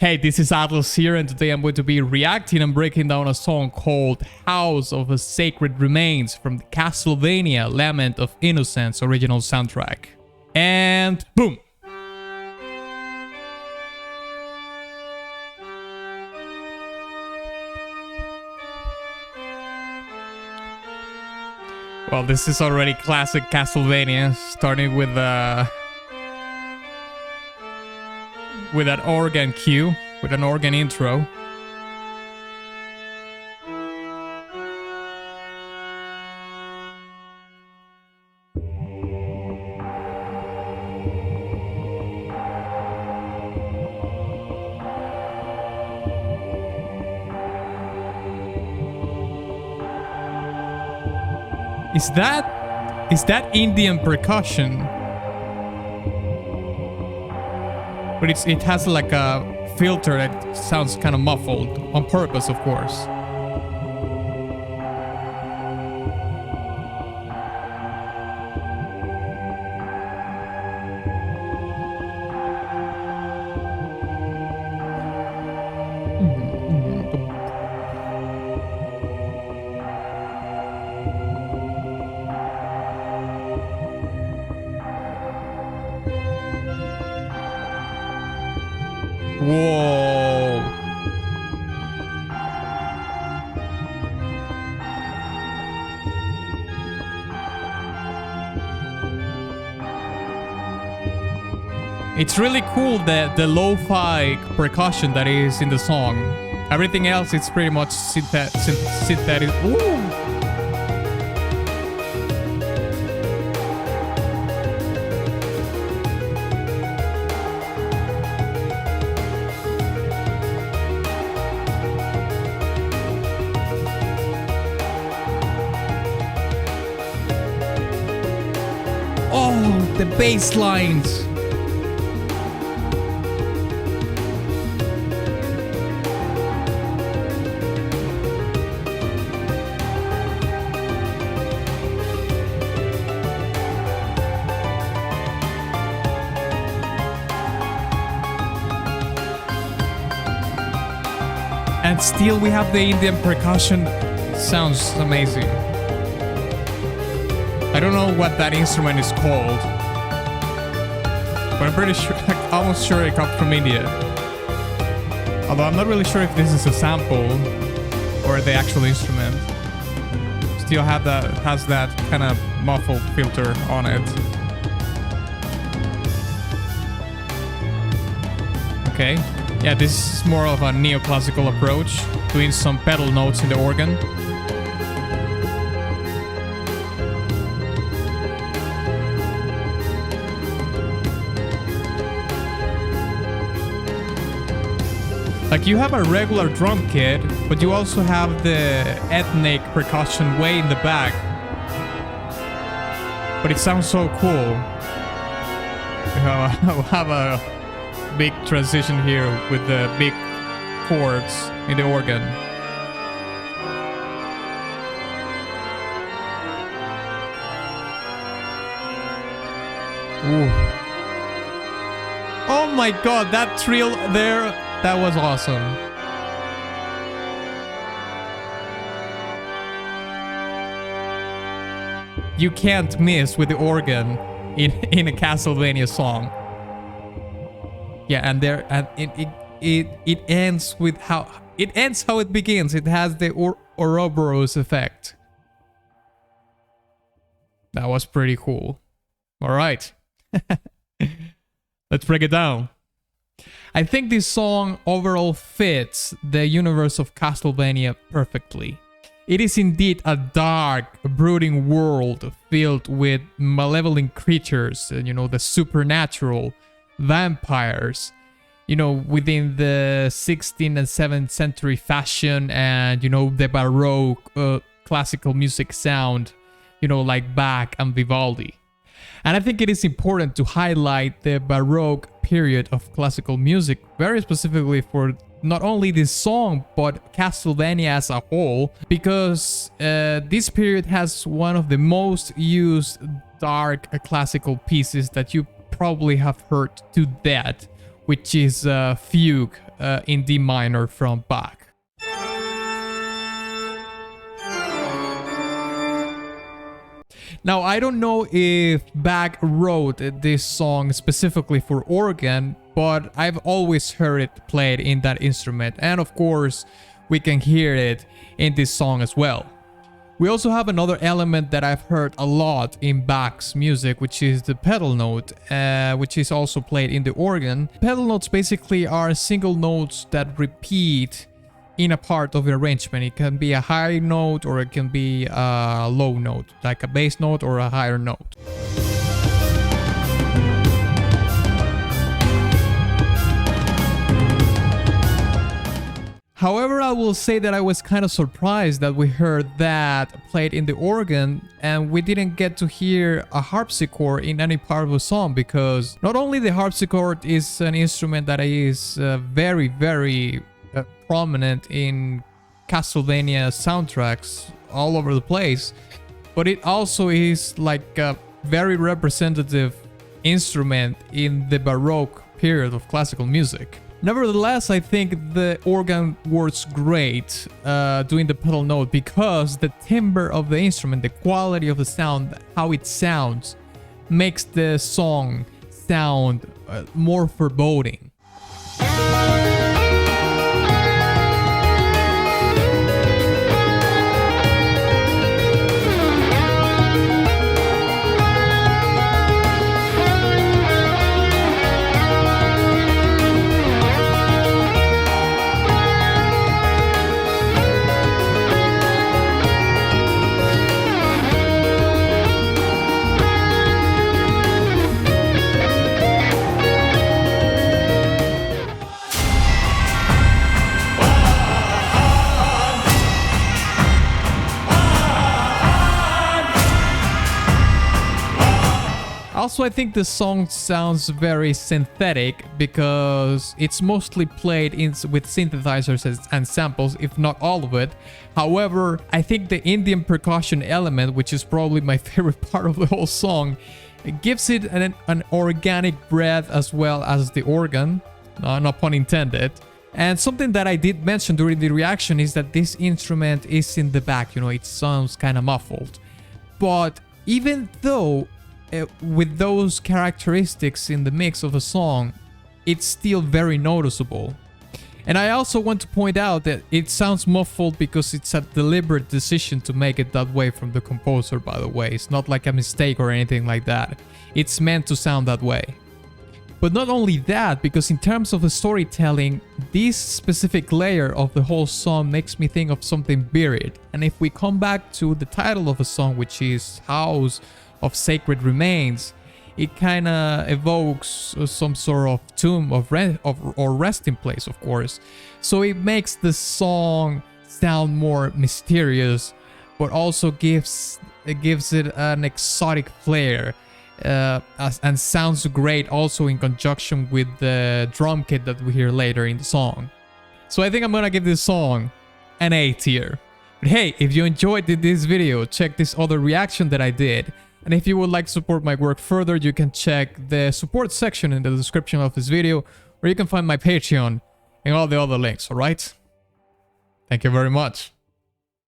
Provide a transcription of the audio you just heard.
Hey, this is Atlas here, and today I'm going to be reacting and breaking down a song called House of a Sacred Remains from the Castlevania Lament of Innocence original soundtrack. And boom! Well, this is already classic Castlevania, starting with that organ cue, with an organ intro. Is that Indian percussion? But it has like a filter that sounds kind of muffled, on purpose, of course. Whoa. It's really cool that the lo-fi percussion that is in the song. Everything else is pretty much synthetic. Ooh. Oh, the bass lines. And still we have the Indian percussion. Sounds amazing. I don't know what that instrument is called, but I'm pretty sure, almost sure it comes from India. Although I'm not really sure if this is a sample or the actual instrument. Still has that kind of muffled filter on it. Okay, yeah, this is more of a neoclassical approach, doing some pedal notes in the organ. Like, you have a regular drum kit, but you also have the ethnic percussion way in the back. But it sounds so cool. We'll have a big transition here with the big chords in the organ. Ooh. Oh my god, that trill there, that was awesome. You can't miss with the organ in a Castlevania song. Yeah, and it ends with how it begins. It has the Ouroboros effect. That was pretty cool. All right. Let's break it down. I think this song overall fits the universe of Castlevania perfectly. It is indeed a dark, brooding world filled with malevolent creatures, the supernatural, vampires, within the 16th and 7th century fashion, and, the Baroque classical music sound, like Bach and Vivaldi. And I think it is important to highlight the Baroque period of classical music, very specifically for not only this song, but Castlevania as a whole, because this period has one of the most used dark classical pieces that you probably have heard to death which is a fugue in D minor from Bach. Now, I don't know if Bach wrote this song specifically for organ, but I've always heard it played in that instrument, and of course, we can hear it in this song as well. We also have another element that I've heard a lot in Bach's music, which is the pedal note, which is also played in the organ. Pedal notes basically are single notes that repeat in a part of the arrangement. It can be a high note or it can be a low note, like a bass note or a higher note. However, I will say that I was kind of surprised that we heard that played in the organ and we didn't get to hear a harpsichord in any part of the song, because not only the harpsichord is an instrument that is very, very prominent in Castlevania soundtracks all over the place, but it also is like a very representative instrument in the Baroque period of classical music. Nevertheless, I think the organ works great doing the pedal note, because the timbre of the instrument, the quality of the sound, how it sounds, makes the song sound more foreboding. Also, I think the song sounds very synthetic because it's mostly played with synthesizers and samples, if not all of it. However, I think the Indian percussion element, which is probably my favorite part of the whole song, it gives it an organic breath as well as the organ, no pun intended. And something that I did mention during the reaction is that this instrument is in the back, you know, it sounds kind of muffled. But even though with those characteristics in the mix of a song, it's still very noticeable. And I also want to point out that it sounds muffled because it's a deliberate decision to make it that way from the composer, by the way. It's not like a mistake or anything like that. It's meant to sound that way. But not only that, because in terms of the storytelling, this specific layer of the whole song makes me think of something buried. And if we come back to the title of the song, which is House of Sacred Remains, it kind of evokes some sort of tomb or resting place, of course. So it makes the song sound more mysterious, but also gives it an exotic flair, and sounds great also in conjunction with the drum kit that we hear later in the song. So I think I'm gonna give this song an A tier. But hey, if you enjoyed this video, check this other reaction that I did. And if you would like to support my work further, you can check the support section in the description of this video, where you can find my Patreon and all the other links, alright? Thank you very much.